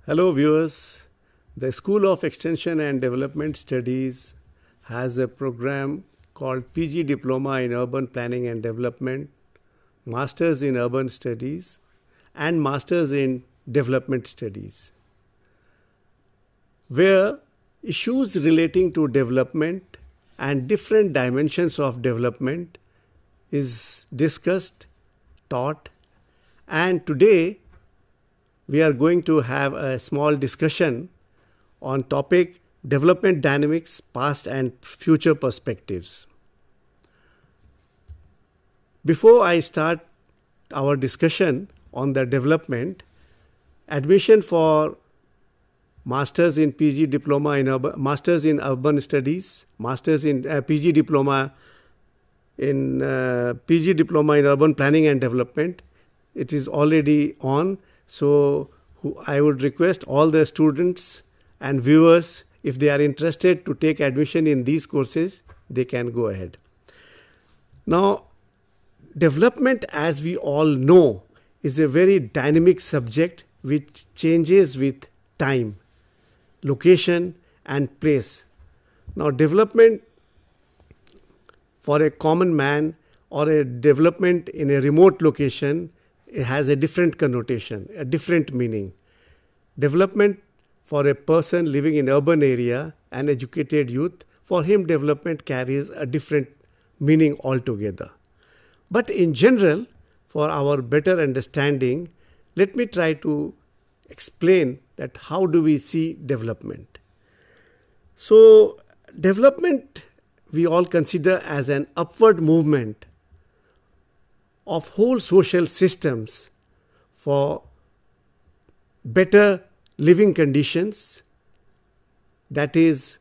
Hello viewers, the School of Extension and Development Studies has a program called PG Diploma in Urban Planning and Development, Masters in Urban Studies and Masters in Development Studies, where issues relating to development and different dimensions of development is discussed, taught, and today we are going to have a small discussion on topic development dynamics, past and future perspectives. Before I start our discussion on the development, admission for Masters in PG Diploma in Masters in Urban Studies, Masters in PG Diploma in Urban Planning and Development, it is already on. So I would request all the students and viewers, if they are interested to take admission in these courses, they can go ahead. Now, development, as we all know, is a very dynamic subject which changes with time, location and place. Now, development for a common man or a development in a remote location, it has a different connotation, a different meaning. Development for a person living in urban area, an educated youth, for him development carries a different meaning altogether. But in general, for our better understanding, let me try to explain that how do we see development. So, development we all consider as an upward movement of whole social systems for better living conditions, that is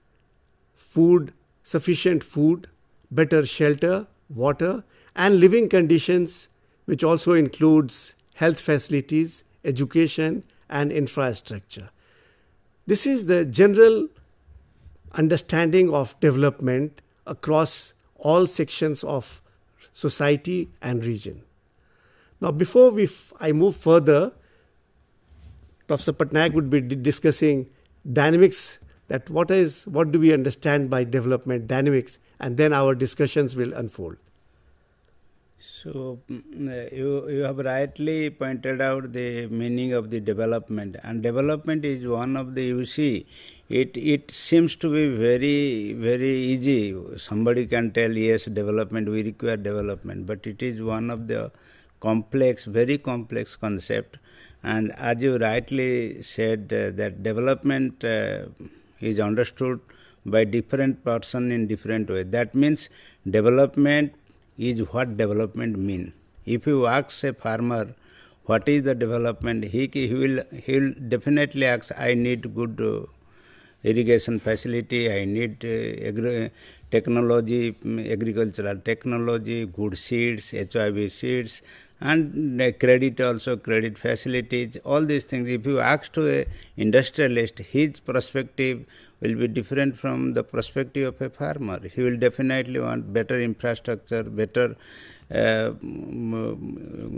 food, sufficient food, better shelter, water, and living conditions which also includes health facilities, education and infrastructure. This is the general understanding of development across all sections of society and region. Now, before I move further, Professor Pattanaik would be discussing dynamics, that what do we understand by development dynamics, and then our discussions will unfold. So, you have rightly pointed out the meaning of the development, and development is one of the, you see, it seems to be very, very easy. Somebody can tell, yes, development, we require development, but it is one of the complex, very complex concept. And as you rightly said, that development is understood by different person in different way. That means development is what development mean. If you ask a farmer what is the development, he will definitely ask, I need good irrigation facility, I need technology, agricultural technology, good seeds, HIV seeds, and credit also, credit facilities, all these things. If you ask to a industrialist, his perspective will be different from the perspective of a farmer. He will definitely want better infrastructure, better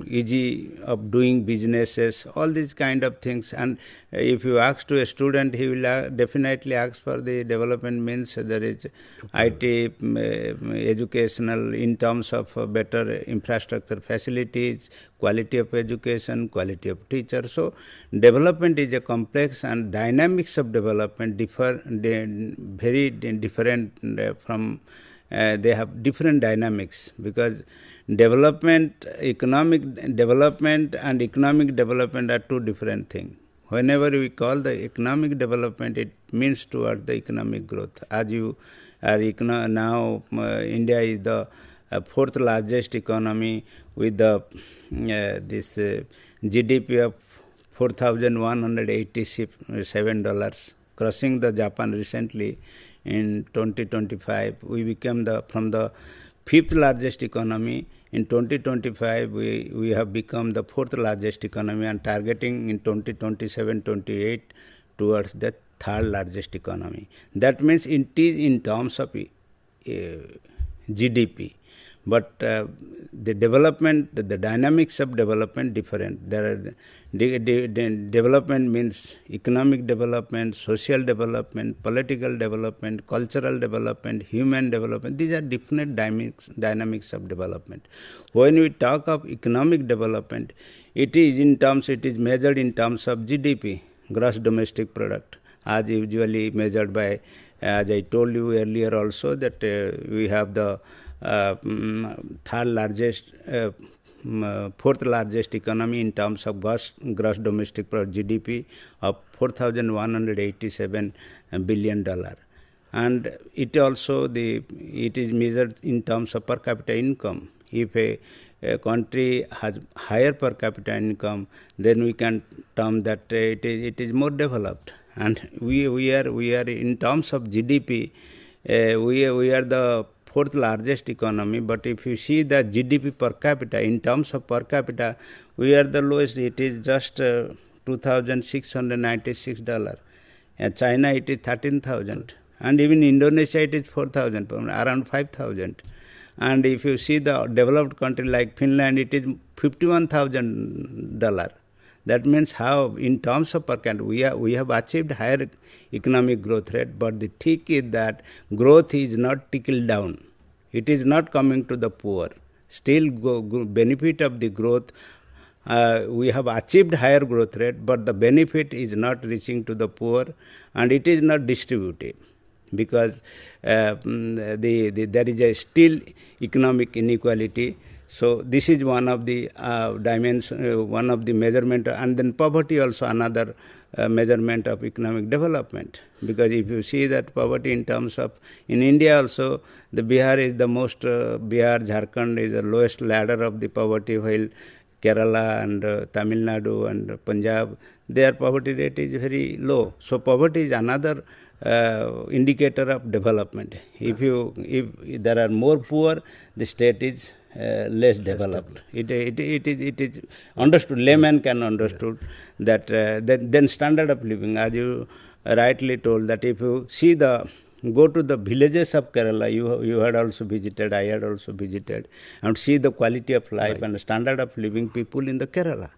easy of doing businesses, all these kind of things. And if you ask to a student, he will definitely ask for the development means there is IT, educational in terms of better infrastructure facilities, quality of education, quality of teacher. So development is a complex, and dynamics of development differ very different from they have different dynamics, because development, economic development and economic development are two different things. Whenever we call the economic development, it means towards the economic growth. As you are now, India is the fourth largest economy with the this GDP of $4,187, crossing the Japan recently. In 2025, we became from the fifth largest economy. In 2025, we have become the fourth largest economy, and targeting in 2027-28 towards the third largest economy. That means it is in terms of GDP. But the development, the dynamics of development different. There are development means economic development, social development, political development, cultural development, human development. These are different dynamics of development. When we talk of economic development, it is measured in terms of GDP, gross domestic product, as usually measured by, as I told you earlier also, that we have the fourth largest economy in terms of gross domestic product, GDP of $4,187 billion, and it is measured in terms of per capita income. If a country has higher per capita income, then we can term that it is more developed. And we are in terms of GDP, we are the fourth largest economy, but if you see the GDP per capita, in terms of per capita, we are the lowest. It is just $2,696. And China, it is 13,000. And even Indonesia, it is 4,000, around 5,000. And if you see the developed country like Finland, it is $51,000. That means how, in terms of per capita, we have achieved higher economic growth rate, but the trick is that growth is not trickled down. It is not coming to the poor. Still, benefit of the growth, we have achieved higher growth rate, but the benefit is not reaching to the poor, and it is not distributed, because there is a still economic inequality. So this is one of the one of the measurement, and then poverty also another measurement of economic development. Because if you see that poverty in terms of, in India also, the Bihar is the most, Bihar, Jharkhand is the lowest ladder of the poverty, while Kerala and Tamil Nadu and Punjab, their poverty rate is very low. So poverty is another indicator of development. If there are more poor, the state is less developed. It is understood. Layman can understood that. Then standard of living, as you rightly told, that if you see go to the villages of Kerala, you had also visited, I had also visited, and see the quality of life and the standard of living people in the Kerala.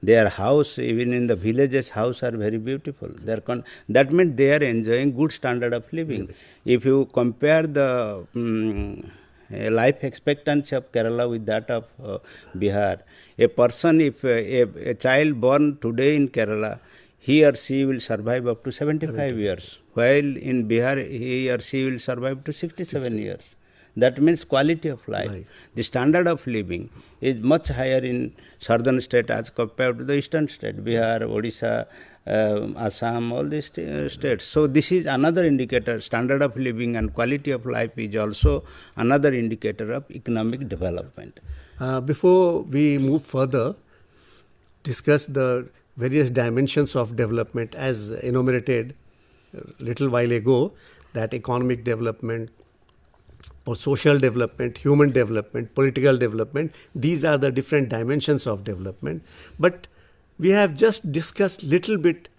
Their house, even in the villages, house are very beautiful. That means they are enjoying good standard of living. If you compare the life expectancy of Kerala with that of Bihar, a person, if a child born today in Kerala, he or she will survive up to 75 years, while in Bihar, he or she will survive to 67 years. That means quality of life. Right. The standard of living is much higher in southern state as compared to the eastern state, Bihar, Odisha, Assam, all these states. So this is another indicator. Standard of living and quality of life is also another indicator of economic development. Before we move further, discuss the various dimensions of development as enumerated a little while ago, that economic development, or social development, human development, political development, these are the different dimensions of development. But we have just discussed little bit,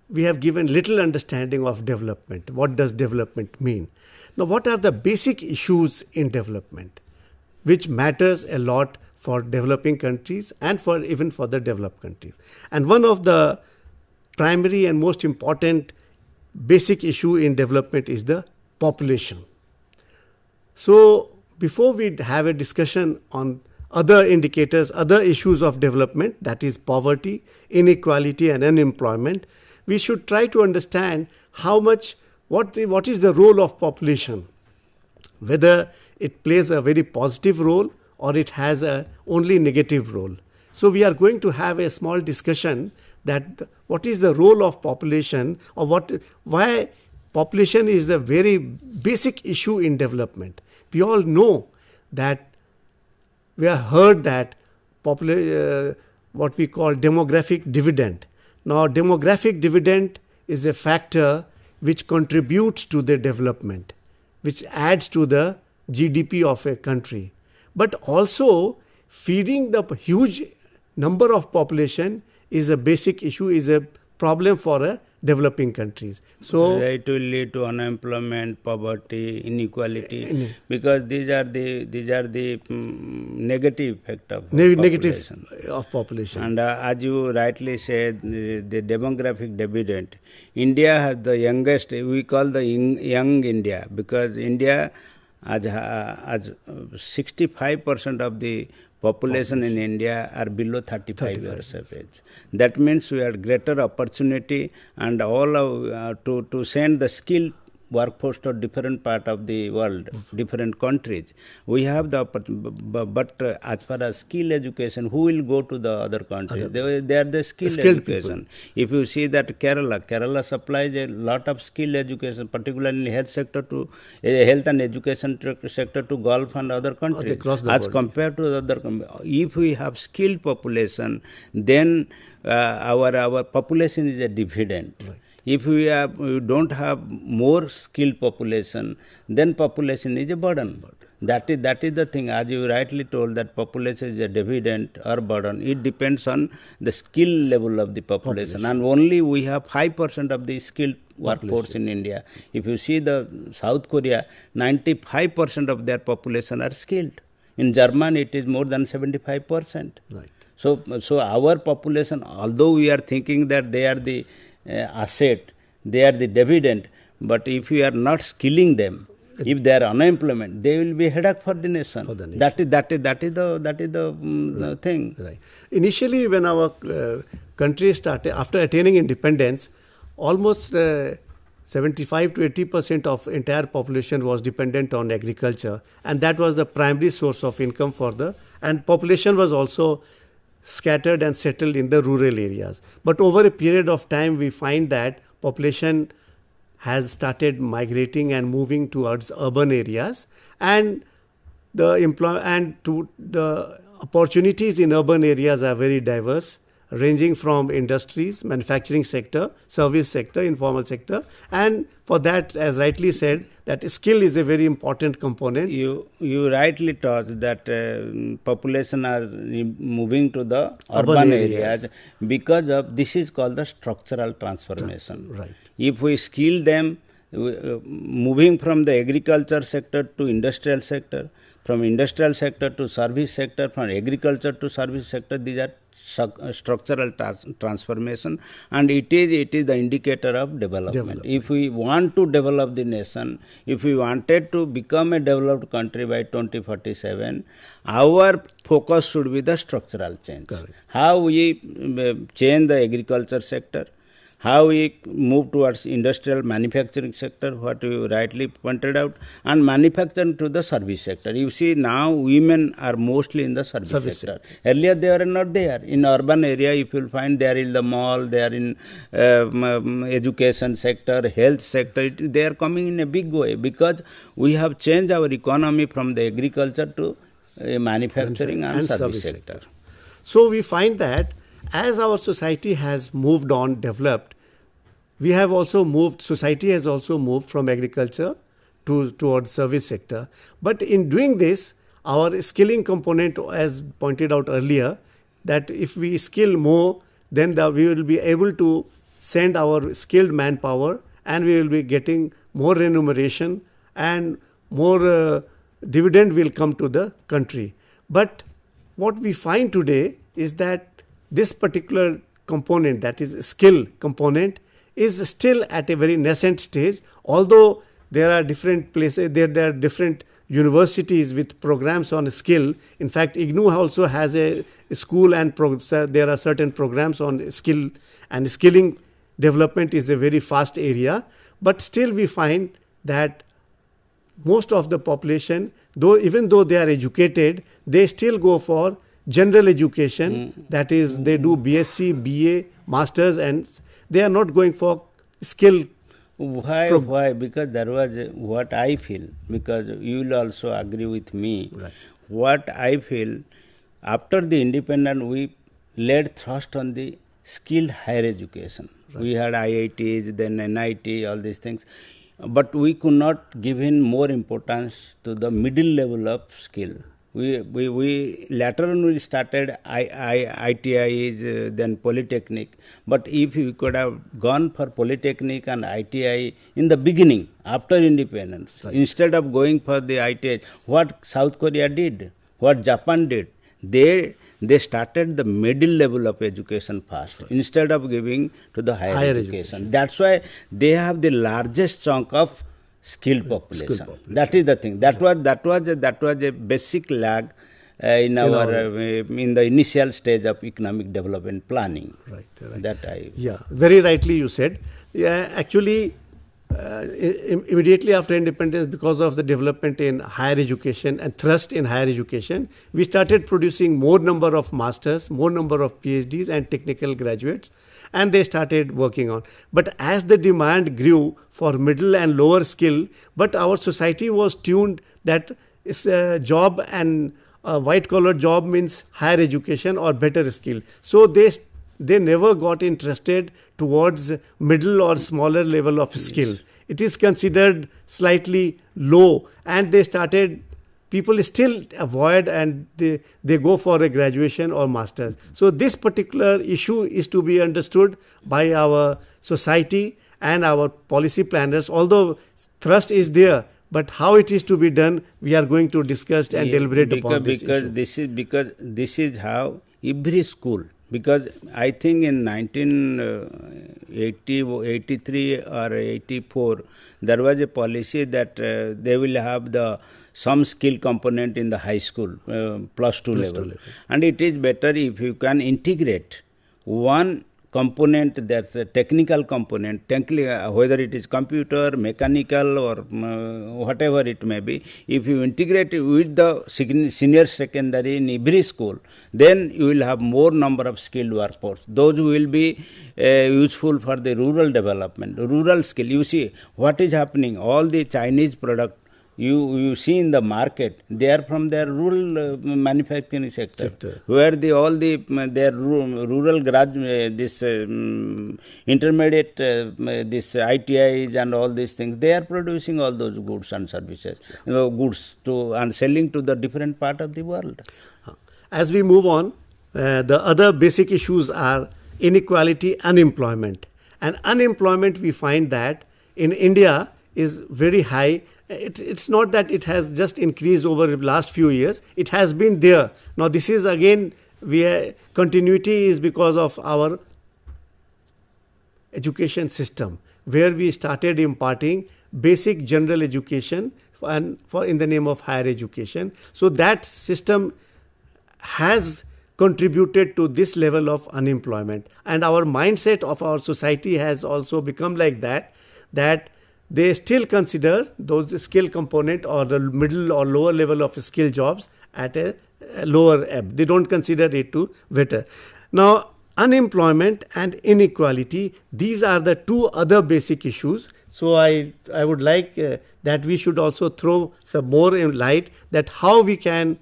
we have given little understanding of development. What does development mean? Now, what are the basic issues in development, which matters a lot for developing countries and even for the developed countries? And one of the primary and most important basic issue in development is the population. So before we have a discussion on other indicators, other issues of development, that is poverty, inequality and unemployment, we should try to understand what is the role of population, whether it plays a very positive role or it has a only negative role. So we are going to have a small discussion that what is the role of population, or why population is the very basic issue in development. We all know that, we have heard that what we call demographic dividend. Now, demographic dividend is a factor which contributes to the development, which adds to the GDP of a country. But also, feeding the huge number of population is a basic issue, is a problem for a developing countries. So it will lead to unemployment, poverty, inequality, because these are the negative effect of population. And as you rightly said, the demographic dividend. India has the youngest. We call the young India, because India as 65% of the population in India are below 35 years of age. That means we have greater opportunity and all of, to send the skilled workforce to different part of the world, different countries. We have the opportunity, but as far as skill education, who will go to the other countries? They are the skilled education. People. If you see that Kerala supplies a lot of skill education, particularly in health sector to health and education sector to Gulf and other countries. As compared to the other, if we have skilled population, then our population is a dividend. Right. If we don't have more skilled population, then population is a burden. That is the thing. As you rightly told, that population is a dividend or burden. It depends on the skill level of the population. And only we have 5% of the skilled workforce in India. If you see the South Korea, 95% of their population are skilled. In Germany, it is more than 75%. Right. So our population, although we are thinking that they are the asset, they are the dividend, but if we are not skilling them, if they are unemployment, they will be a headache for the nation. That is the thing. Right. Initially, when our country started, after attaining independence, almost 75 to 80% of entire population was dependent on agriculture, and that was the primary source of income and population was also scattered and settled in the rural areas. But over a period of time, we find that population has started migrating and moving towards urban areas, and the opportunities in urban areas are very diverse, ranging from industries, manufacturing sector, service sector, informal sector, and for that, as rightly said, that skill is a very important component. You rightly taught that population are moving to the urban areas because of this is called the structural transformation. Right. If we skill them, moving from the agriculture sector to industrial sector, from industrial sector to service sector, from agriculture to service sector, these are structural transformation, and it is the indicator of development. If we want to develop the nation, if we wanted to become a developed country by 2047, our focus should be the structural change. Correct. How we change the agriculture sector, how we move towards industrial manufacturing sector, what you rightly pointed out, and manufacturing to the service sector. You see, now women are mostly in the service sector. Earlier they were not there. In urban area, if you will find, they are in the mall, they are in education sector, health sector. They are coming in a big way because we have changed our economy from the agriculture to manufacturing and service sector. So we find that as our society has moved on, developed, society has also moved from agriculture towards service sector. But in doing this, our skilling component, as pointed out earlier, that if we skill more, then we will be able to send our skilled manpower, and we will be getting more remuneration and more dividend will come to the country. But what we find today is that this particular component, that is skill component, is still at a very nascent stage, although there are different places, there are different universities with programs on skill. In fact, IGNOU also has a school, and there are certain programs on skill, and skilling development is a very fast area. But still we find that most of the population, even though they are educated, they still go for general education, that is, they do BSc, BA, Masters, and they are not going for skill. Why? Because there was what I feel, because you will also agree with me. Right. What I feel, after the independence, we laid thrust on the skilled higher education. Right. We had IITs, then NIT, all these things. But we could not give in more importance to the middle level of skill. We later on we started ITIs, then Polytechnic. But if we could have gone for Polytechnic and ITI in the beginning, after independence, instead of going for the ITI, what South Korea did, what Japan did, they started the middle level of education first, instead of giving to the higher education. That's why they have the largest chunk of skilled population. That is the thing. That was a basic lag in the initial stage of economic development planning. Right. Very rightly you said. Yeah, actually, immediately after independence, because of the development in higher education and thrust in higher education, we started producing more number of masters, more number of PhDs and technical graduates, and they started working on. But as the demand grew for middle and lower skill, but our society was tuned that it's a job, and a white collar job means higher education or better skill. So they never got interested towards middle or smaller level of skill. It is considered slightly low, and people still avoid, and they go for a graduation or master's. So this particular issue is to be understood by our society and our policy planners, although thrust is there. But how it is to be done, we are going to discuss and deliberate upon this issue. This is how every school, because I think in 1983 or 84, there was a policy that they will have some skill component in the high school, plus two level. And it is better if you can integrate one component, that's a technical component, whether it is computer, mechanical, or whatever it may be. If you integrate it with the senior secondary in every school, then you will have more number of skilled workforce. Those who will be useful for the rural development, rural skill. You see what is happening. All the Chinese product you see in the market, they are from their rural manufacturing sector, where their rural intermediate, this ITIs and all these things, they are producing all those goods and services, goods and selling to the different part of the world. As we move on, the other basic issues are inequality, unemployment. And unemployment, we find that in India is very high. It's not that it has just increased over the last few years. It has been there. Now this is again, continuity is because of our education system, where we started imparting basic general education in the name of higher education. So that system has contributed to this level of unemployment. And our mindset of our society has also become like that they still consider those skill component or the middle or lower level of skill jobs at a lower ebb. They don't consider it to better. Now, unemployment and inequality, these are the two other basic issues. So I would like that we should also throw some more in light that how we can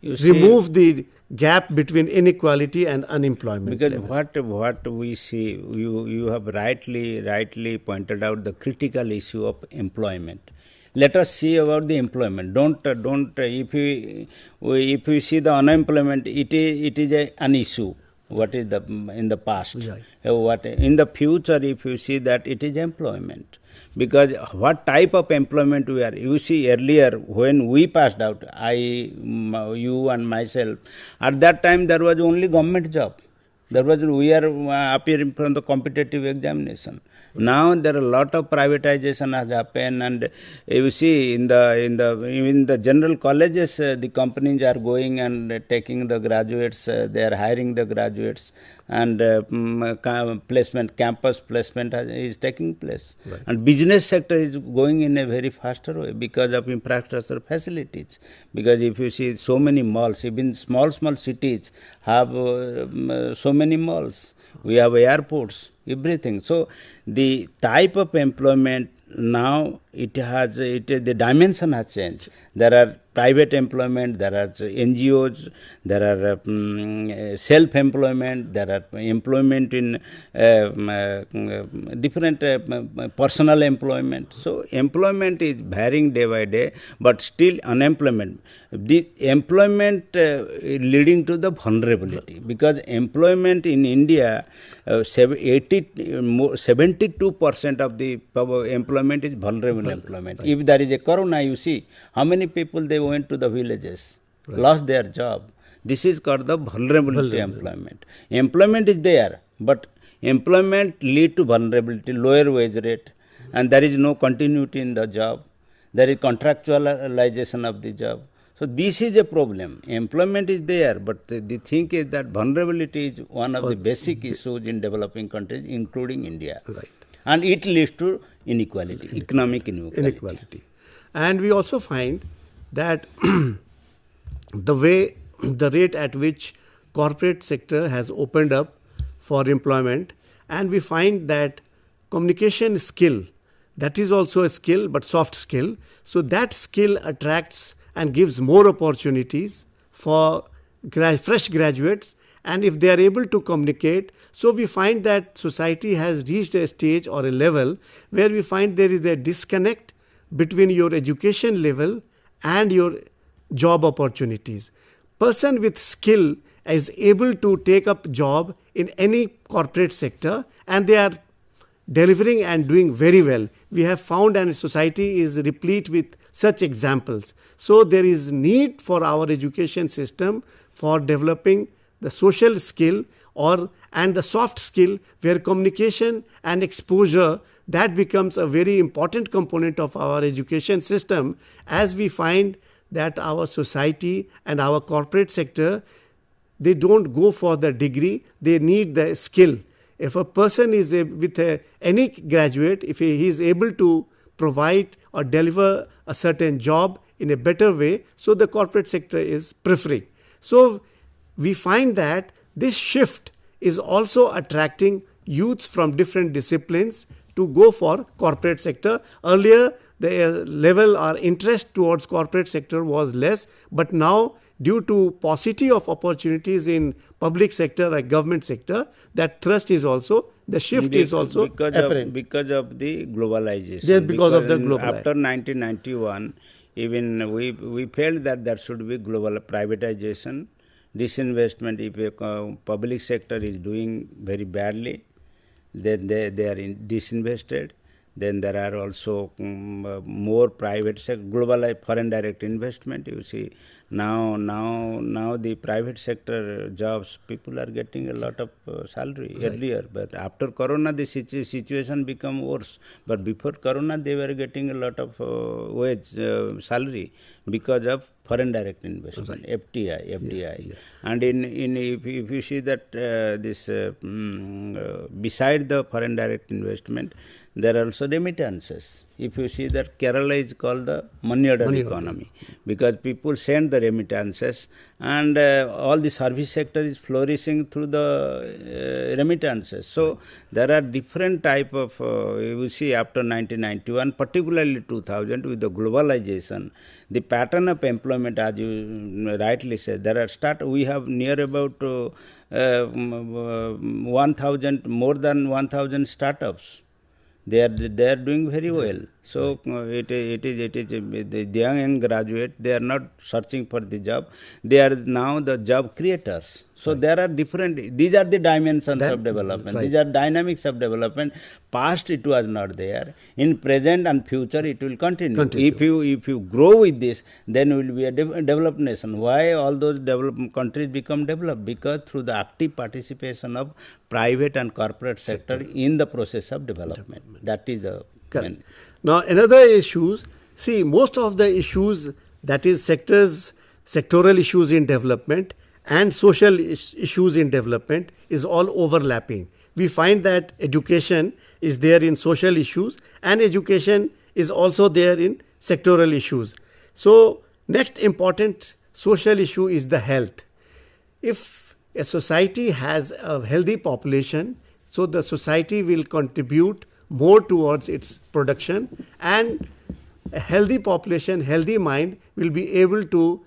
remove the gap between inequality and unemployment. Because what we see, you have rightly pointed out the critical issue of employment. Let us see about the employment. If you see the unemployment, it is an issue. What is in the past? What in the future? If you see that it is employment. Because what type of employment we are, you see earlier when we passed out, you and myself, at that time there was only government job. We are appearing from the competitive examination. Now there are a lot of privatization has happened, and you see in the general colleges, the companies are going and taking the graduates, they are hiring the graduates, and campus placement is taking place. Right. And business sector is going in a very faster way because of infrastructure facilities. Because if you see so many malls, even small cities have so many malls. We have airports, everything. So the type of employment now the dimension has changed. There are private employment, there are NGOs, there are self-employment, there are employment in different personal employment. So employment is varying day by day, but still unemployment. The employment leading to the vulnerability, because employment in India, 72% of the employment is vulnerable employment. Right. If there is a corona, you see how many people they went to the villages, lost their job. This is called the vulnerability employment. Employment is there, but employment lead to vulnerability, lower wage rate, and there is no continuity in the job. There is contractualization of the job. So this is a problem. Employment is there, but the thing is that vulnerability is one of the basic issues in developing countries, including India. Right. And it leads to inequality, economic inequality. And we also find that the rate at which corporate sector has opened up for employment, and we find that communication skill, that is also a skill, but soft skill. So that skill attracts and gives more opportunities for fresh graduates, and if they are able to communicate, so we find that society has reached a stage or a level where we find there is a disconnect between your education level and your job opportunities. Person with skill is able to take up job in any corporate sector, and they are delivering and doing very well. We have found, and society is replete with such examples. So there is need for our education system for developing the social skill and the soft skill, where communication and exposure, that becomes a very important component of our education system, as we find that our society and our corporate sector, they don't go for the degree, they need the skill. If a person is any graduate, if he is able to provide or deliver a certain job in a better way, so the corporate sector is preferring. So we find that this shift is also attracting youths from different disciplines to go for corporate sector. Earlier, the level or interest towards corporate sector was less, but now due to paucity of opportunities in public sector, like government sector, that thrust is also, the shift is also apparent. Because of the globalization. Yes, because of the globalization. After 1991, even we felt that there should be global privatization, disinvestment. If a public sector is doing very badly, then they are disinvested. Then there are also more private sector, global foreign direct investment. You see, now the private sector jobs, people are getting a lot of salary earlier. But after Corona, the situation become worse. But before Corona, they were getting a lot of wage salary because of foreign direct investment, FDI. Yeah. And if you see that beside the foreign direct investment, there are also remittances. If you see that Kerala is called the money order economy, because people send the remittances, and all the service sector is flourishing through the remittances. So there are different type of, you see after 1991, particularly 2000, with the globalization, the pattern of employment, as you rightly said, we have near about 1,000, more than 1,000 startups. They are doing very well. So it is the young graduate, they are not searching for the job. They are now the job creators. So there are different, these are the dimensions of development. These are dynamics of development. Past it was not there. In present and future it will continue. If you grow with this, then we will be a developed nation. Why all those developed countries become developed? Because through the active participation of private and corporate sector in the process of development. That is the main. Now another issues, see, most of the issues, that is sectoral issues in development and social issues in development, is all overlapping. We find that education is there in social issues, and education is also there in sectoral issues. So next important social issue is the health. If a society has a healthy population, so the society will contribute more towards its production, and a healthy population, healthy mind will be able to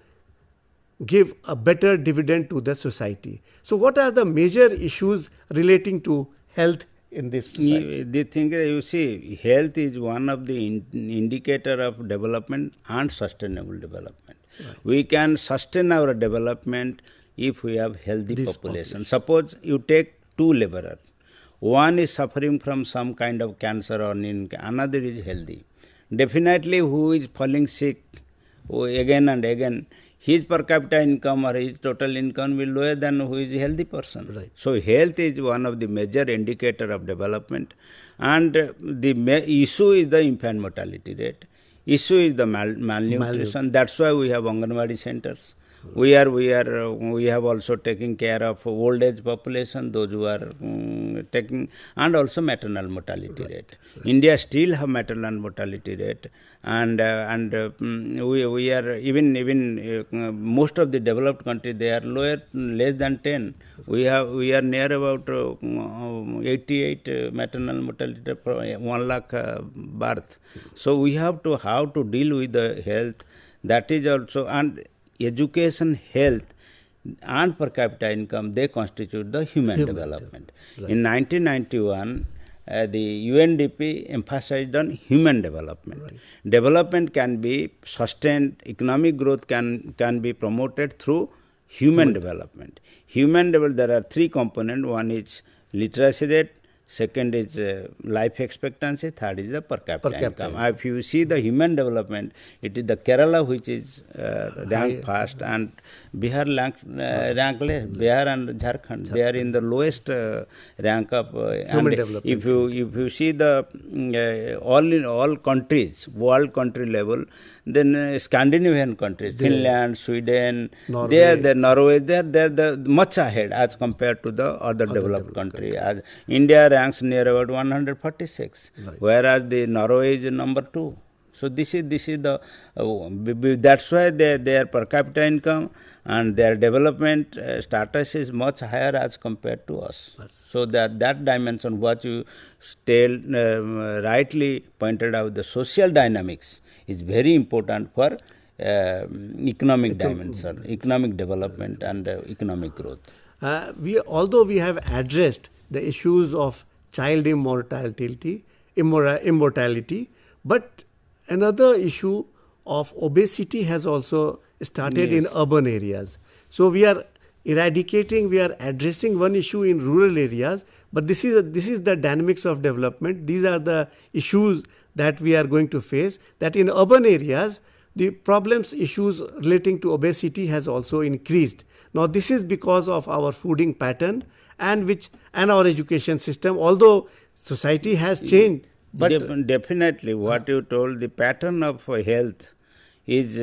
give a better dividend to the society. So what are the major issues relating to health in this society? The thing is, you see, health is one of the indicator of development and sustainable development. Right. We can sustain our development if we have healthy population. Suppose you take two laborers. One is suffering from some kind of cancer or another is healthy. Definitely who is falling sick again and again, his per capita income or his total income will be lower than who is a healthy person. Right. So health is one of the major indicator of development, and the issue is the infant mortality rate. Issue is the malnutrition. That's why we have Anganwadi centers. We have also taken care of old age population, those who are taking, and also maternal mortality rate. Right. India still have maternal mortality rate, and we are even most of the developed countries, they are less than 10. We are near about 88 maternal mortality rate per 1 lakh birth. So we have to how to deal with the health. That is also, and education, health, and per capita income, they constitute the human development. Right. In 1991, the UNDP emphasized on human development. Right. Development can be sustained, economic growth can be promoted through human development. There are three components. One is literacy rate, second is life expectancy, third is the per capita income. If you see the human development, it is the Kerala which is ranked first, and Bihar ranked less. Bihar and Jharkhand, they are in the lowest rank of human development. If you see the all countries, world country level, then Scandinavian countries, Finland, Sweden, Norway, they're much ahead as compared to the other developed country. As India ranks near about 146, right, whereas the Norway is number 2. So this is the that's why their per capita income and their development status is much higher as compared to us. Yes. So that dimension, what you rightly pointed out, the social dynamics is very important for economic dimension, economic development, and economic growth. Although we have addressed the issues of child immortality, but another issue of obesity has also started in urban areas. So we are addressing one issue in rural areas, but this is the dynamics of development. These are the issues that we are going to face, that in urban areas, the issues relating to obesity has also increased. Now this is because of our fooding pattern and our education system, although society has changed. But definitely what you told, the pattern of health is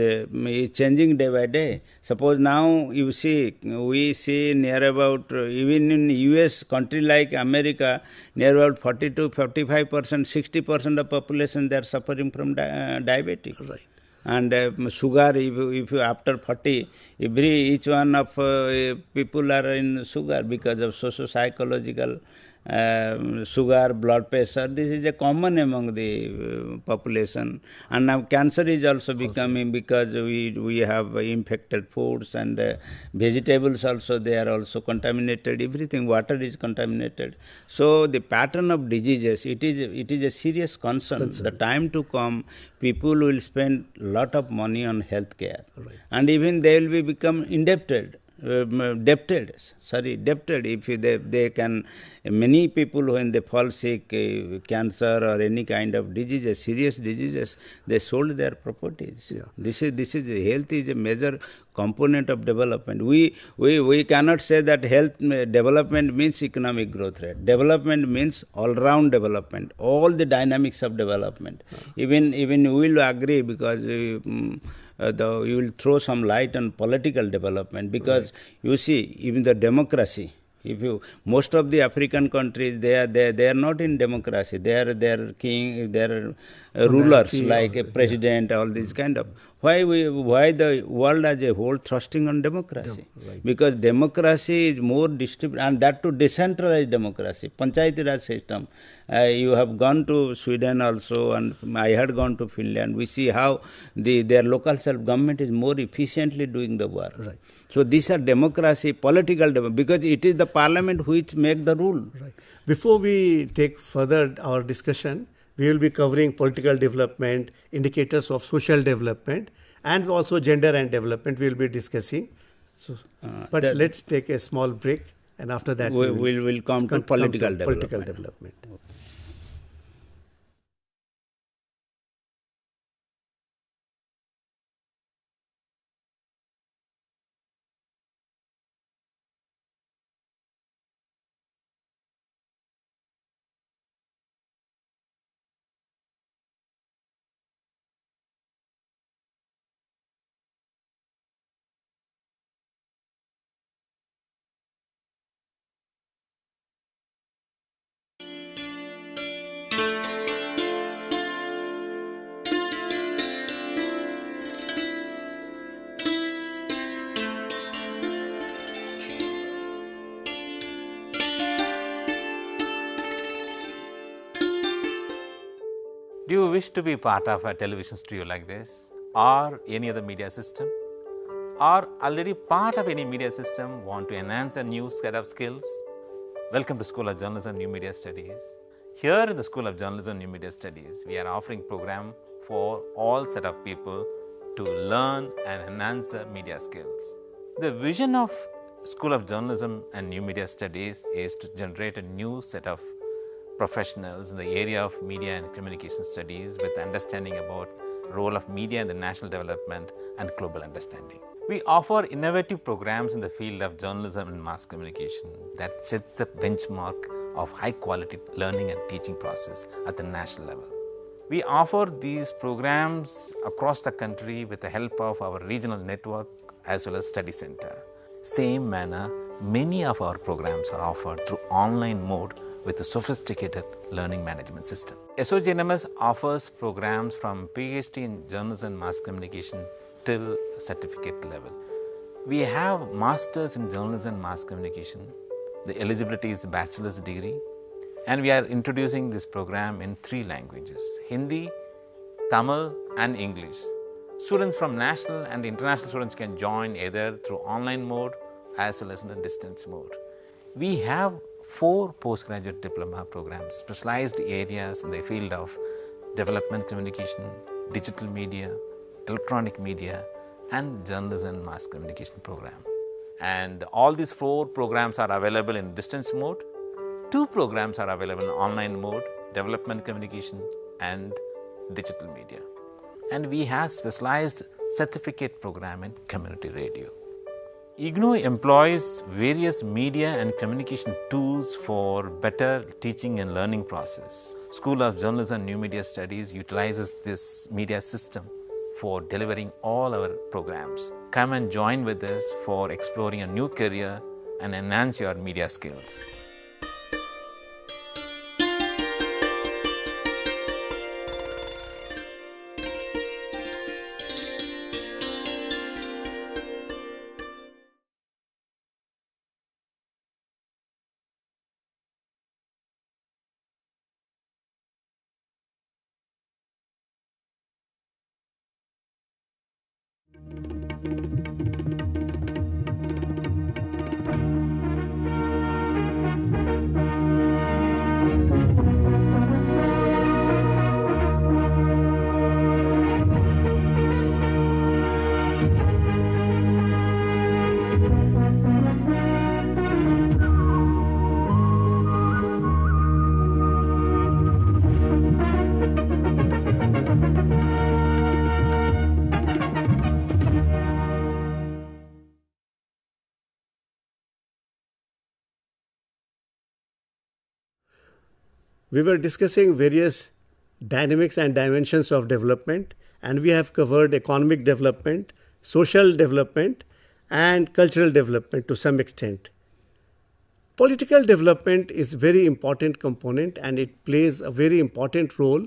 changing day by day. Suppose now we see near about, even in US, country like America, near about 40 to 45%, 60% of population, they are suffering from diabetic. Right. And sugar, if you after 40, each one of people are in sugar because of socio-psychological sugar, blood pressure. This is a common among the population. And now cancer is also becoming, because we have infected foods, and vegetables also, they are also contaminated. Everything, water is contaminated. So the pattern of diseases, it is a serious concern. The time to come, people will spend a lot of money on health care. Right. And even they will become indebted. Debted. If they can, many people when they fall sick, cancer or any kind of diseases, serious diseases, they sold their properties. Yeah. This is health is a major component of development. We cannot say that health development means economic growth rate. Development means all round development, all the dynamics of development. Even we will agree, because you will throw some light on political development, because you see, even the democracy, most of the African countries, they are not in democracy. Their king, their rulers Monarchy like a president, all these kind of. Why the world as a whole thrusting on democracy? Right. Because democracy is more distributed, and that too decentralized democracy, Panchayati Raj system. You have gone to Sweden also, and I had gone to Finland. We see how their local self-government is more efficiently doing the work. Right. So these are democracy, political democracy, because it is the parliament which make the rule. Right. Before we take further our discussion, we will be covering political development, indicators of social development, and also gender and development we will be discussing. So, but let's take a small break, and after that we will come to political development. Do you wish to be part of a television studio like this, or any other media system, or already part of any media system, want to enhance a new set of skills? Welcome to School of Journalism and New Media Studies. Here in the School of Journalism and New Media Studies, we are offering program for all set of people to learn and enhance their media skills. The vision of School of Journalism and New Media Studies is to generate a new set of professionals in the area of media and communication studies with understanding about role of media in the national development and global understanding. We offer innovative programs in the field of journalism and mass communication that sets the benchmark of high quality learning and teaching process at the national level. We offer these programs across the country with the help of our regional network as well as study center. Same manner, many of our programs are offered through online mode with a sophisticated learning management system. SOEDS offers programs from PhD in journalism and mass communication till certificate level. We have masters in journalism and mass communication. The eligibility is bachelor's degree, and we are introducing this program in 3 languages: Hindi, Tamil and English. Students from national and international students can join either through online mode as well as in a distance mode. We have 4 postgraduate diploma programs, specialized areas in the field of development communication, digital media, electronic media, and journalism and mass communication program. And all these 4 programs are available in distance mode. 2 programs are available in online mode, development communication and digital media. And we have specialized certificate program in community radio. IGNOU employs various media and communication tools for better teaching and learning process. School of Journalism and New Media Studies utilizes this media system for delivering all our programs. Come and join with us for exploring a new career and enhance your media skills. We were discussing various dynamics and dimensions of development, and we have covered economic development, social development, and cultural development to some extent. Political development is a very important component, and it plays a very important role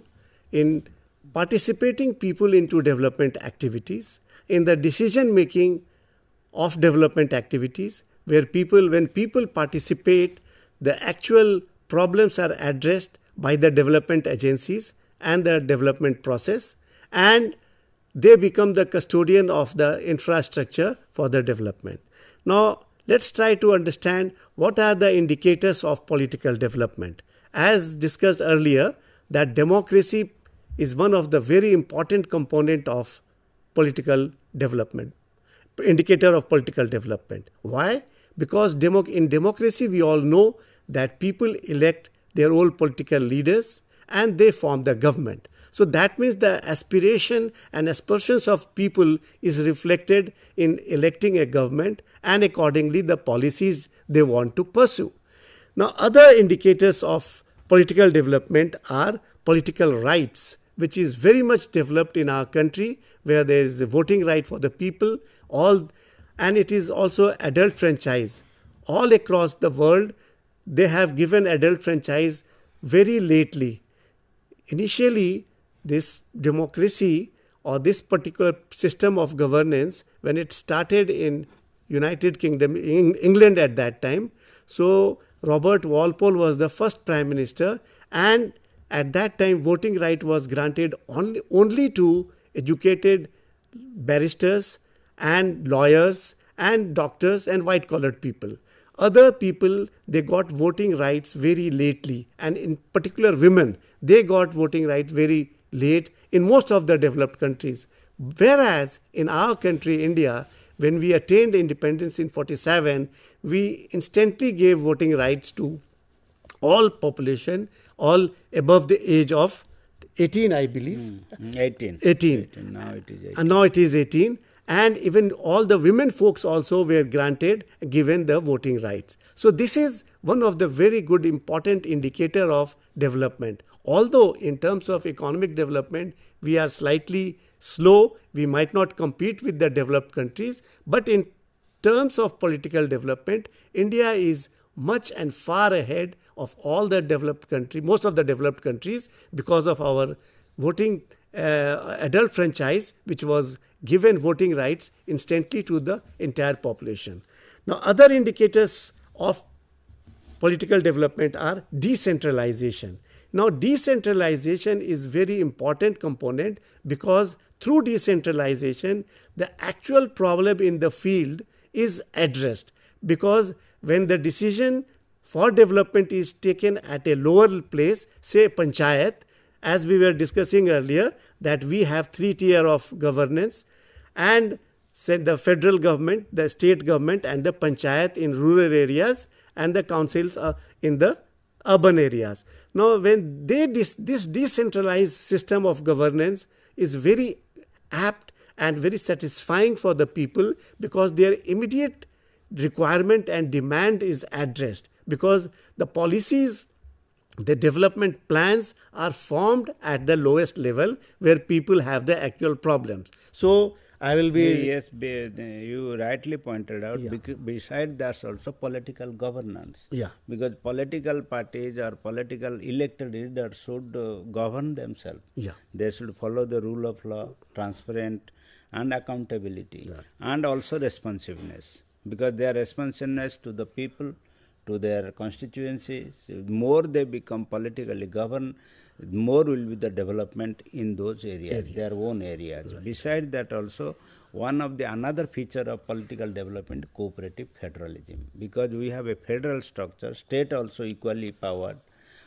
in participating people into development activities, in the decision making of development activities, where when people participate, the actual problems are addressed by the development agencies and the development process, and they become the custodian of the infrastructure for the development. Now, let's try to understand what are the indicators of political development. As discussed earlier, that democracy is one of the very important component of political development, indicator of political development. Why? Because in democracy, we all know that people elect their own political leaders and they form the government. So that means the aspiration and aspersions of people is reflected in electing a government and accordingly the policies they want to pursue. Now, other indicators of political development are political rights, which is very much developed in our country, where there is a voting right for the people, and it is also adult franchise. All across the world, they have given adult franchise very lately. Initially, this democracy or this particular system of governance, when it started in United Kingdom, England at that time, so Robert Walpole was the first prime minister, and at that time voting right was granted only to educated barristers and lawyers and doctors and white collared people. Other people, they got voting rights very lately, and in particular women, they got voting rights very late in most of the developed countries. Whereas in our country, India, when we attained independence in 47, we instantly gave voting rights to all population, all above the age of 18, I believe. 18. 18. Now it is 18. And now it is 18. And even all the women folks also were given the voting rights. So this is one of the very good important indicator of development. Although in terms of economic development, we are slightly slow, we might not compete with the developed countries, but in terms of political development, India is much and far ahead of all the developed countries, most of the developed countries, because of our voting adult franchise, which was given voting rights instantly to the entire population. Now, other indicators of political development are decentralization. Now, decentralization is very important component, because through decentralization, the actual problem in the field is addressed, because when the decision for development is taken at a lower place, say panchayat, as we were discussing earlier, that we have 3 tier of governance, and the federal government, the state government, and the panchayat in rural areas, and the councils in the urban areas. Now, when this decentralized system of governance is very apt and very satisfying for the people, because their immediate requirement and demand is addressed, because the policies, the development plans are formed at the lowest level where people have the actual problems. So I will be... Yes, you rightly pointed out, beside that also political governance. Yeah. Because political parties or political elected leaders should govern themselves. Yeah. They should follow the rule of law, transparent and accountability, and also responsiveness. Because their responsiveness to the people, to their constituencies, more they become politically governed, more will be the development in those areas. Their own areas. Right. Besides that also, another feature of political development, cooperative federalism. Because we have a federal structure, state also equally powered,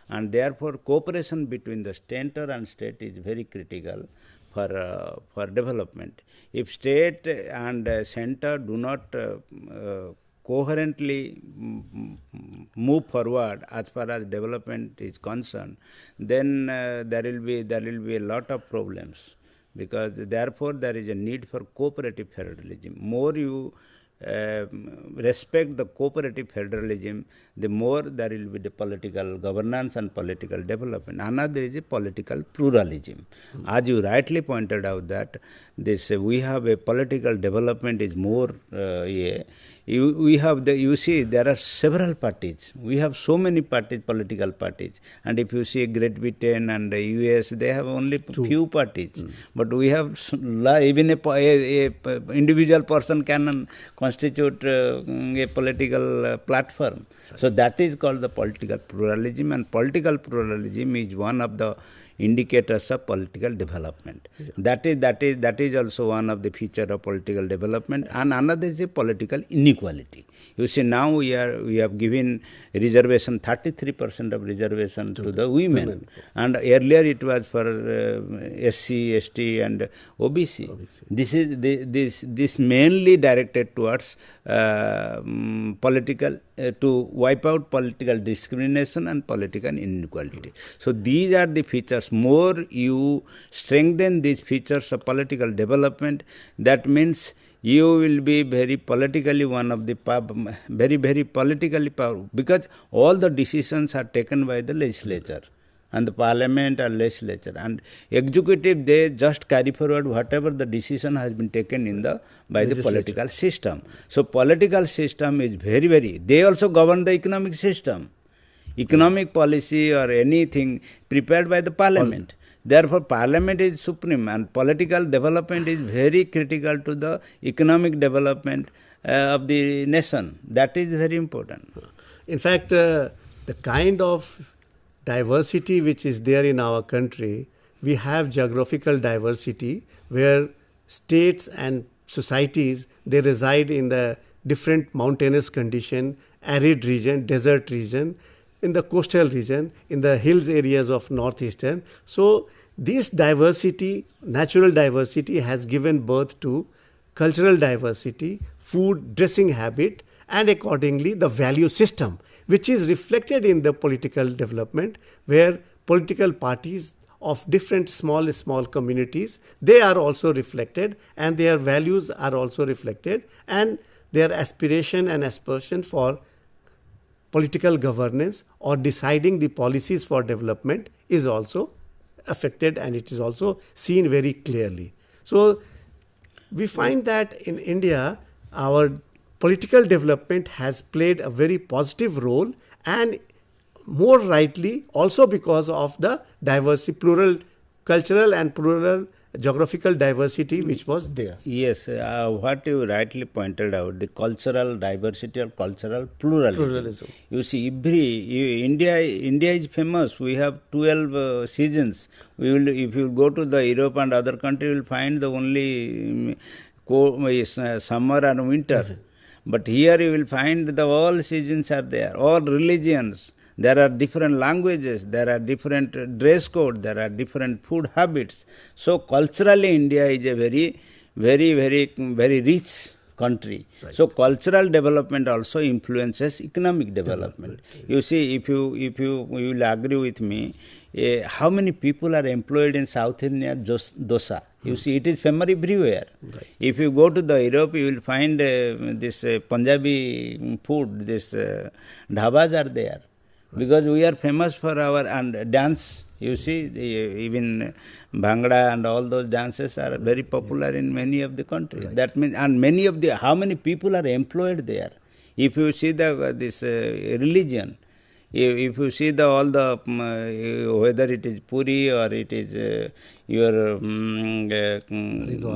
and therefore cooperation between the center and state is very critical for development. If state and center do not coherently move forward as far as development is concerned, then there will be a lot of problems, because therefore there is a need for cooperative federalism. More you respect the cooperative federalism, the more there will be the political governance and political development. Another is a political pluralism. As you rightly pointed out that we have a political development is more we have you see there are several parties. We have so many parties, political parties. And if you see Great Britain and the US, they have only few parties. But we have even a individual person can constitute a political platform. So that is called the political pluralism, and political pluralism is one of the indicators of political development. That is also one of the feature of political development. And another is the political inequality. You see, now we have given reservation, 33% of reservation to the women, and earlier it was for SC, ST, and OBC. This mainly directed towards political to wipe out political discrimination and political inequality. So these are the features. More you strengthen these features of political development, that means you will be very politically one of the very politically powerful, because all the decisions are taken by the legislature and the parliament or legislature, and executive, they just carry forward whatever the decision has been taken by the political system. So political system is very, they also govern the economic system, economic policy or anything prepared by the parliament. Therefore, parliament is supreme, and political development is very critical to the economic development of the nation. That is very important. In fact, the kind of diversity which is there in our country, we have geographical diversity where states and societies, they reside in the different mountainous condition, arid region, desert region, in the coastal region, in the hills areas of northeastern. So this diversity, natural diversity, has given birth to cultural diversity, food, dressing habit, and accordingly the value system, which is reflected in the political development, where political parties of different small communities, they are also reflected, and their values are also reflected, and their aspiration and aspersion for political governance or deciding the policies for development is also affected, and it is also seen very clearly. So we find that in India, our political development has played a very positive role, and more rightly also because of the diversity, plural cultural and plural geographical diversity which was there. Yes, what you rightly pointed out, the cultural diversity or cultural pluralism. You see, India is famous. We have 12 seasons. If you go to the Europe and other countries, you will find the only summer and winter. But here you will find all seasons are there, all religions. There are different languages, there are different dress code, there are different food habits. So culturally India is a very rich country. Right. So cultural development also influences economic development. You see, if you will agree with me, how many people are employed in South India dosa? You see, it is famous everywhere. Right. If you go to the Europe, you will find this Punjabi food, this dhabas are there. Because we are famous for our dance. You see, even Bhangra and all those dances are very popular in many of the countries. Right. That means, and how many people are employed there? If you see this religion, if you see whether it is Puri or it is your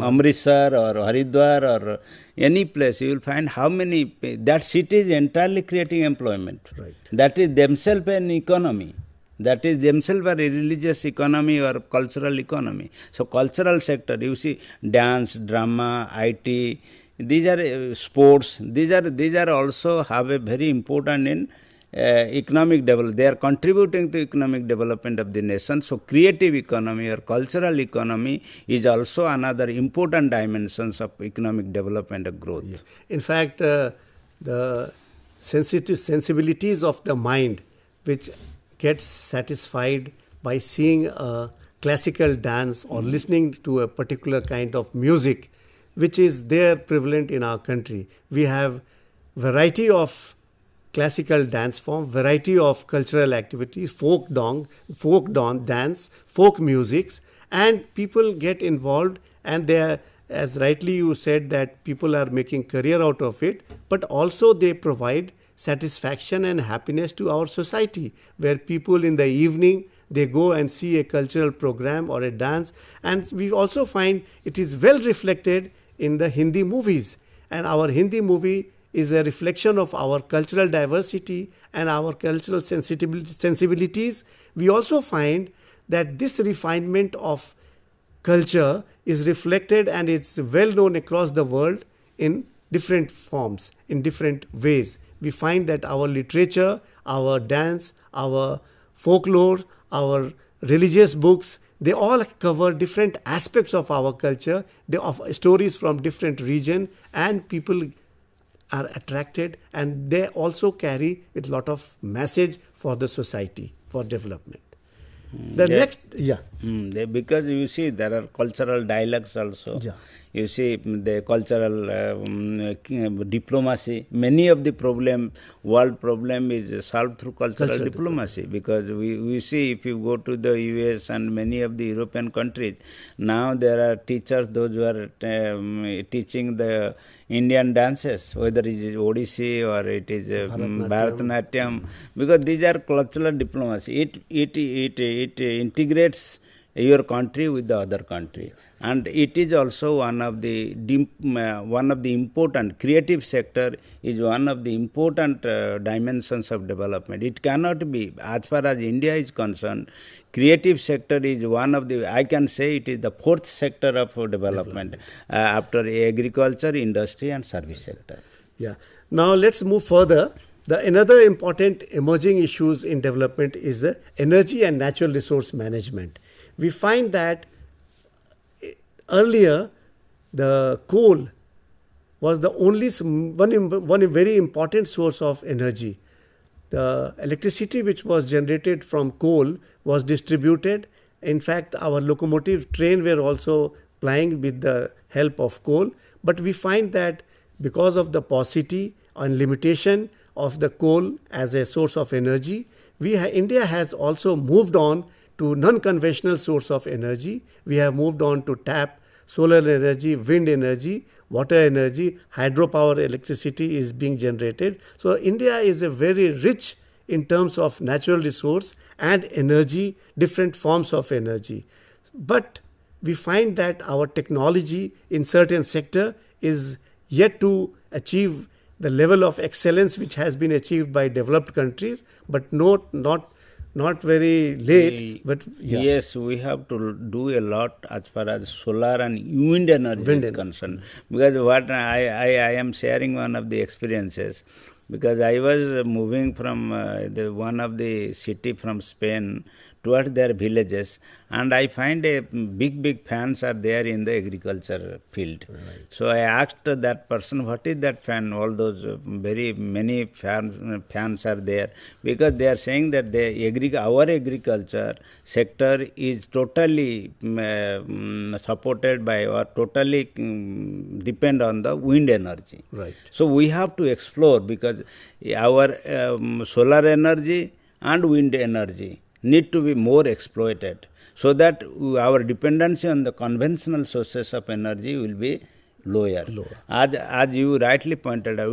Amritsar or Haridwar or any place, you will find how many, that city is entirely creating employment. Right. That is themselves an economy. That is themselves a religious economy or cultural economy. So cultural sector, you see dance, drama, IT, these are sports, these are also have a very important in economic development. They are contributing to economic development of the nation. So creative economy or cultural economy is also another important dimensions of economic development and growth. Yes. In fact, the sensibilities of the mind, which gets satisfied by seeing a classical dance or listening to a particular kind of music, which is there prevalent in our country. We have variety of classical dance form, variety of cultural activities, folk dance, folk musics, and people get involved, and they as rightly you said, that people are making career out of it, but also they provide satisfaction and happiness to our society, where people in the evening, they go and see a cultural program or a dance. And we also find it is well reflected in the Hindi movies. And our Hindi movie is a reflection of our cultural diversity and our cultural sensibilities. We also find that this refinement of culture is reflected and it's well known across the world in different forms, in different ways. We find that our literature, our dance, our folklore, our religious books, they all cover different aspects of our culture, of stories from different regions, and people are attracted, and they also carry a lot of message for the society, for development. Because you see there are cultural dialogues also. Yeah. You see the cultural diplomacy. Many of the world problem is solved through cultural diplomacy. Because we see if you go to the US and many of the European countries, now there are teachers, those who are teaching the Indian dances, whether it is Odissi or it is Bharatanatyam, because these are cultural diplomacy. It integrates your country with the other country, and it is also one of the important creative sector is one of the important dimensions of development. It cannot be, as far as India is concerned, creative sector is one of the, I can say it is the fourth sector of development after agriculture, industry and service sector. Yeah. Now let's move further. Another important emerging issues in development is the energy and natural resource management. We find that earlier the coal was the only one very important source of energy. The electricity which was generated from coal was distributed. In fact, our locomotive train were also plying with the help of coal. But we find that because of the paucity and limitation of the coal as a source of energy, India has also moved on to non-conventional source of energy. We have moved on to tap, solar energy, wind energy, water energy, hydropower electricity is being generated. So India is a very rich in terms of natural resource and energy, different forms of energy. But we find that our technology in certain sector is yet to achieve the level of excellence which has been achieved by developed countries, but not very late. But yes, we have to do a lot as far as solar and wind energy is concerned. Because what I am sharing one of the experiences, because I was moving from one of the city from Spain towards their villages, and I find a big fans are there in the agriculture field. Right. So I asked that person, what is that fan? All those very many fans are there, because they are saying that our agriculture sector is totally supported by or totally depend on the wind energy. Right. So we have to explore, because our solar energy and wind energy need to be more exploited, so that our dependency on the conventional sources of energy will be lower. As you rightly pointed out,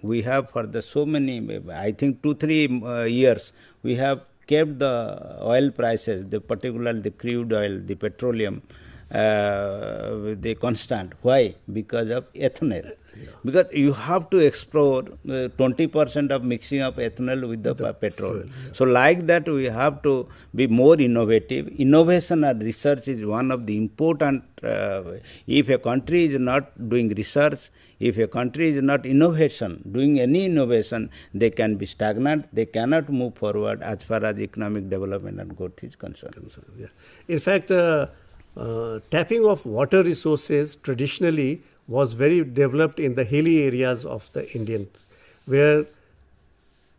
we have for the so many, I think 2-3 years, we have kept the oil prices, particularly the crude oil, the petroleum, the constant. Why? Because of ethanol. Yeah. Because you have to explore 20% of mixing of ethanol with the petrol. Fuel, yeah. So like that we have to be more innovative. Innovation and research is one of the important, if a country is not doing research, if a country is not doing any innovation, they can be stagnant, they cannot move forward as far as economic development and growth is concerned. Yeah. In fact, tapping of water resources traditionally was very developed in the hilly areas of the Indians, where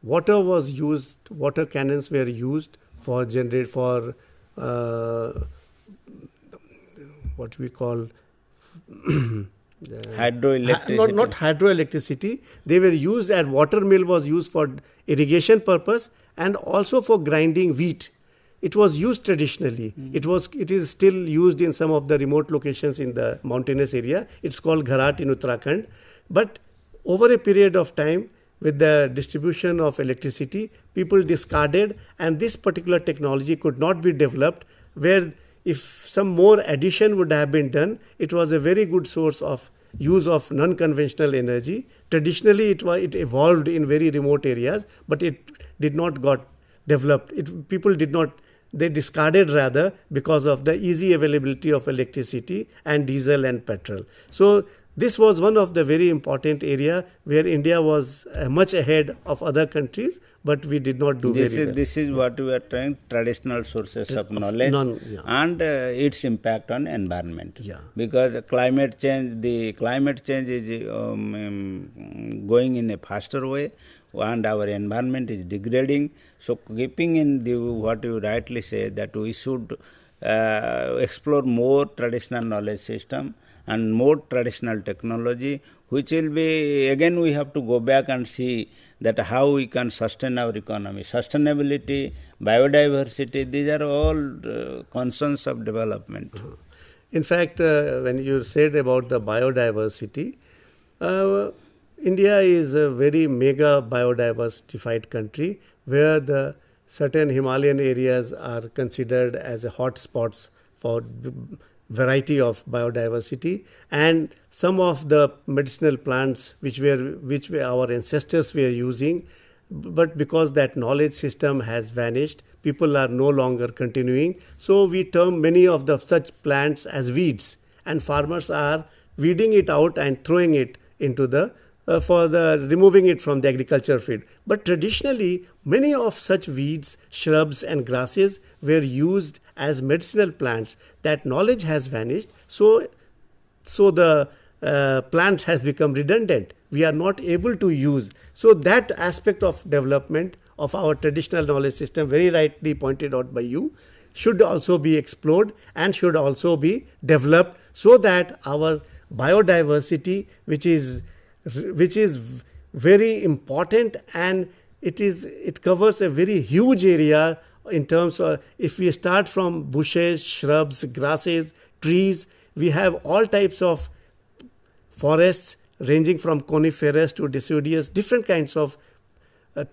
water was used, water cannons were used for what we call hydroelectricity. Not hydroelectricity. They were used, and water mill was used for irrigation purpose and also for grinding wheat. it was used traditionally. It is still used in some of the remote locations in the mountainous area. It's called gharat in Uttarakhand. But over a period of time, with the distribution of electricity, people discarded, and this particular technology could not be developed, where if some more addition would have been done, it was a very good source of use of non-conventional energy. Traditionally, it evolved in very remote areas, but it did not got developed. People did not, they discarded rather because of the easy availability of electricity and diesel and petrol. So this was one of the very important area where India was much ahead of other countries, but we did not do very well. This is what we are trying, traditional sources of knowledge and its impact on environment. Because climate change is going in a faster way, and our environment is degrading. So keeping in the what you rightly say, that we should explore more traditional knowledge system and more traditional technology, which will be, again we have to go back and see that how we can sustain our economy. Sustainability, biodiversity, these are all concerns of development. In fact, when you said about the biodiversity, India is a very mega biodiversified country where the certain Himalayan areas are considered as a hot spots for variety of biodiversity, and some of the medicinal plants which our ancestors were using, but because that knowledge system has vanished, people are no longer continuing. So we term many of the such plants as weeds, and farmers are weeding it out and throwing it into the removing it from the agriculture field. But traditionally, many of such weeds, shrubs and grasses were used as medicinal plants. That knowledge has vanished, so the plants has become redundant. We are not able to use. So that aspect of development of our traditional knowledge system, very rightly pointed out by you, should also be explored and should also be developed, so that our biodiversity, which is very important, and it covers a very huge area in terms of, if we start from bushes, shrubs, grasses, trees, we have all types of forests ranging from coniferous to deciduous, different kinds of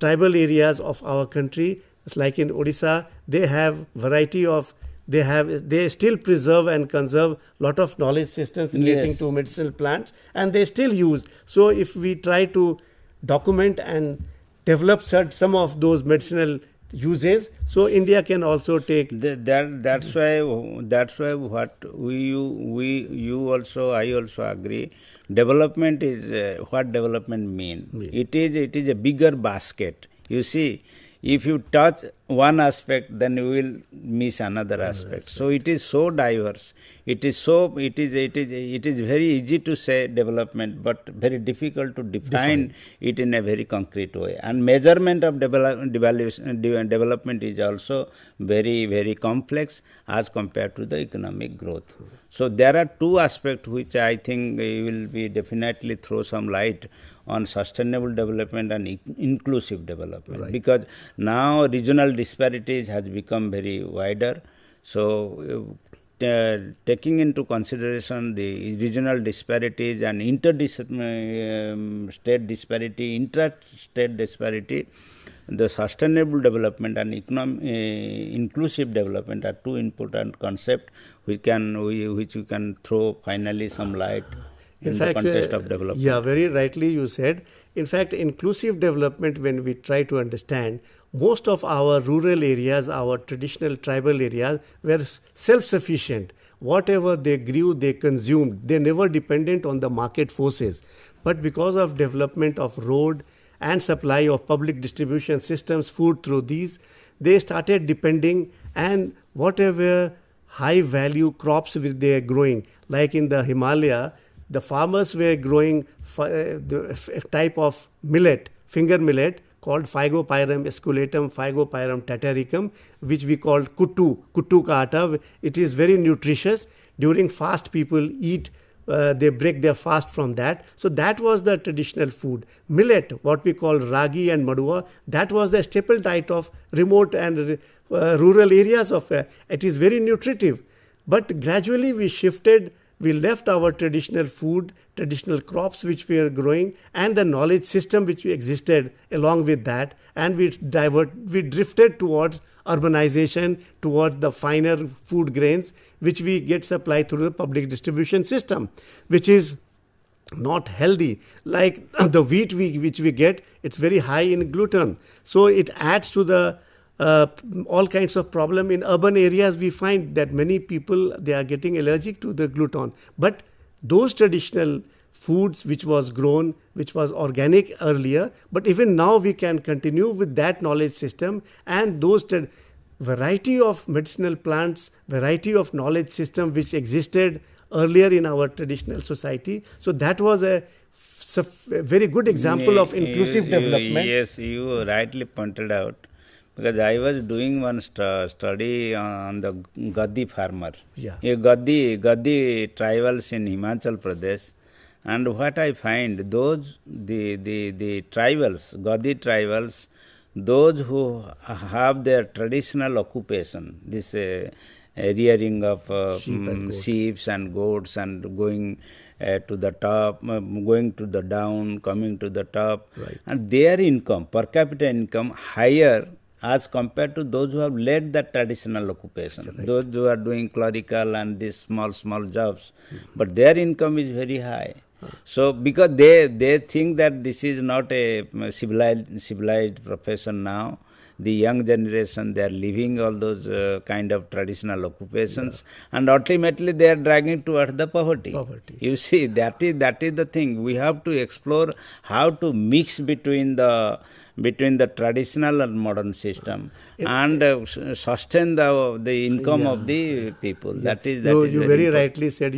tribal areas of our country. Like in Odisha, they have variety of, they still preserve and conserve lot of knowledge systems relating to medicinal plants, and they still use. So if we try to document and develop some of those medicinal uses, so India can also take. That's why what you also, I also agree. Development is what development mean. It is a bigger basket. You see, if you touch one aspect, then you will miss another aspect. So it is so diverse. It is very easy to say development, but very difficult to define it in a very concrete way. And measurement of development is also very, very complex as compared to the economic growth. So there are two aspects which I think will be definitely throw some light on sustainable development and inclusive development, because now regional disparities has become very wider. So taking into consideration the regional disparities and state disparity, intra-state disparity, the sustainable development and inclusive development are two important concepts which we can throw finally some light in the context of development. Yeah, very rightly you said. In fact, inclusive development, when we try to understand, most of our rural areas, our traditional tribal areas were self-sufficient. Whatever they grew, they consumed. They never dependent on the market forces. But because of development of road and supply of public distribution systems, food through these, they started depending, and whatever high value crops which they are growing, like in the Himalaya, the farmers were growing a type of millet, finger millet, called Phygopyrum esculatum, Phygopyrum tataricum, which we called kuttu ka atta. It is very nutritious. During fast, people eat they break their fast from that. So that was the traditional food. Millet, what we call ragi and madua, that was the staple diet of remote and rural areas of it is very nutritive. But gradually we shifted, we left our traditional food, traditional crops which we are growing, and the knowledge system which existed along with that, and we drifted towards urbanization, towards the finer food grains which we get supplied through the public distribution system, which is not healthy. Like the wheat which we get, it's very high in gluten, so it adds to the all kinds of problem. In urban areas we find that many people, they are getting allergic to the gluten. But those traditional foods which was grown, which was organic earlier, but even now we can continue with that knowledge system, and those variety of medicinal plants, variety of knowledge system which existed earlier in our traditional society. So that was a very good example of inclusive development. Yes, you rightly pointed out. Because I was doing one study on the Gaddi farmer, Gaddi tribals in Himachal Pradesh, and what I find, those the tribals, Gaddi tribals, those who have their traditional occupation, this rearing of sheep and goats, and going to the top, going to the down, coming to the top, and their income, per capita income, higher as compared to those who have led that traditional occupation, those who are doing clerical and these small jobs, but their income is very high. So because they think that this is not a civilized profession now, the young generation, they are leaving all those kind of traditional occupations, and ultimately they are dragging towards the poverty. You see, that is the thing. We have to explore how to mix between the traditional and modern system, and sustain the income of the people. That is you very rightly said.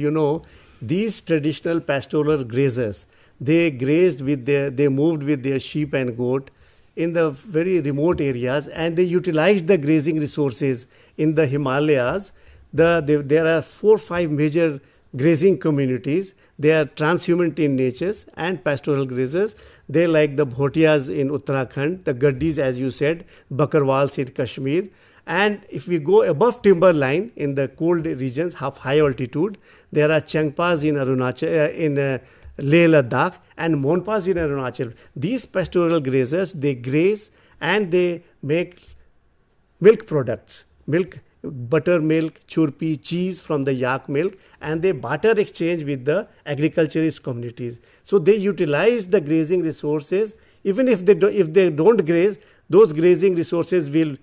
These traditional pastoral grazers, they moved with their sheep and goat in the very remote areas, and they utilized the grazing resources in the Himalayas. There are 4 or 5 major grazing communities. They are transhuman in nature and pastoral grazers. They like the Bhotias in Uttarakhand, the Gaddis, as you said, Bakarwals in Kashmir. And if we go above timberline in the cold regions, high altitude, there are Changpas in Arunachal, in Leh Ladakh, and Monpas in Arunachal. These pastoral grazers, they graze and they make milk products, buttermilk, churpi, cheese from the yak milk, and they barter exchange with the agriculturist communities. So they utilize the grazing resources. Even if they don't graze, those grazing resources will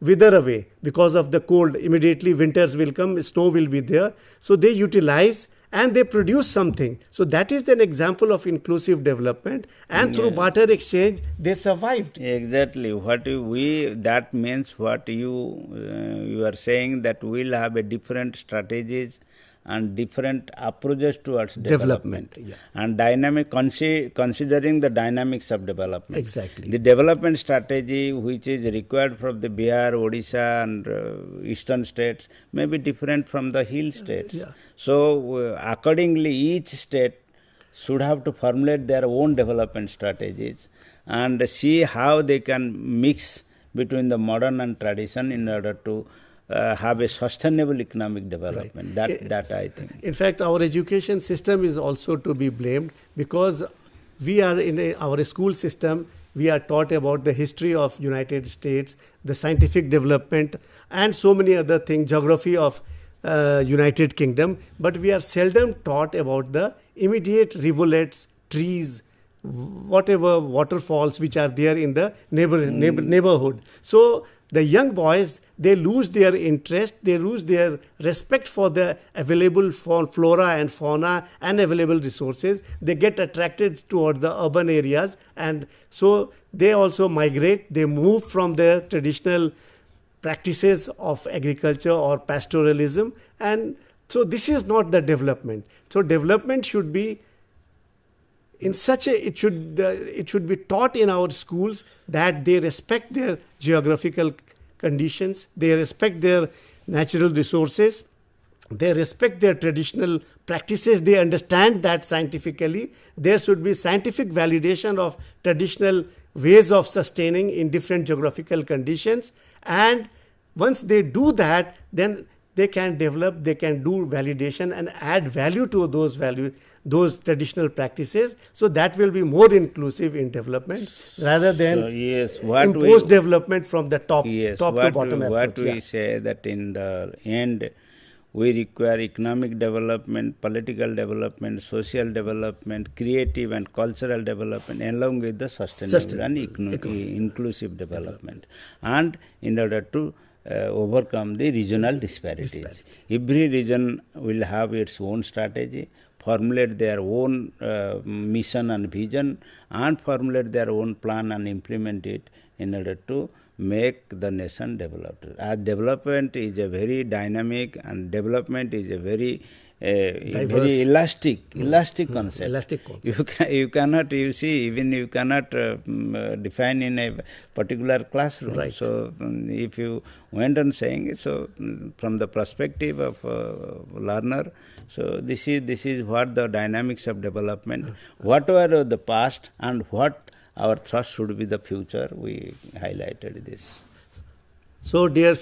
wither away because of the cold. Immediately winters will come, snow will be there. So they utilize and they produce something. So that is an example of inclusive development, and through barter exchange they survived. Exactly. That means what you are saying, that we will have a different strategies and different approaches towards development. And considering the dynamics of development. Exactly. The development strategy which is required from the Bihar, Odisha and eastern states may be different from the hill states. So accordingly, each state should have to formulate their own development strategies and see how they can mix between the modern and tradition in order to have a sustainable economic development. That I think. In fact, our education system is also to be blamed, because we are in our school system, we are taught about the history of United States, the scientific development, and so many other things, geography of United Kingdom, but we are seldom taught about the immediate rivulets, trees, whatever waterfalls which are there in the neighborhood. So the young boys, they lose their interest, they lose their respect for the available flora and fauna and available resources. They get attracted toward the urban areas, and so they also migrate, they move from their traditional practices of agriculture or pastoralism, and so this is not the development. So development should be in such a, it should be taught in our schools that they respect their geographical conditions, they respect their natural resources, they respect their traditional practices, they understand that scientifically. There should be scientific validation of traditional ways of sustaining in different geographical conditions. And once they do that, then they can develop, they can do validation and add value to those traditional practices. So that will be more inclusive in development rather than imposed development from the top to bottom approach. What we say that in the end, we require economic development, political development, social development, creative and cultural development, along with the sustainable and inclusive development. And in order to overcome the regional disparities. Every region will have its own strategy, formulate their own mission and vision, and formulate their own plan and implement it in order to make the nation developed. As development is a very dynamic and development is a very very elastic concept. Elastic concept. You cannot, you see, even you cannot define in a particular classroom. Right. So if you went on saying it, so from the perspective of learner, so this is what the dynamics of development, whatever the past and what our thrust should be the future, we highlighted this. So dear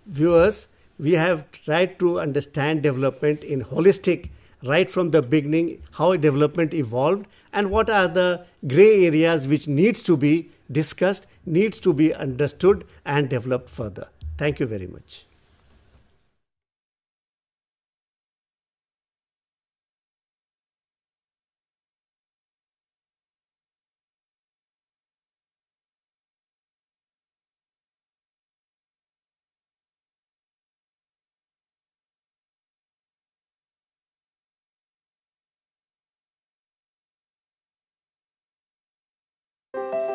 viewers, we have tried to understand development in holistic, right from the beginning, how development evolved and what are the gray areas which needs to be discussed, needs to be understood and developed further. Thank you very much.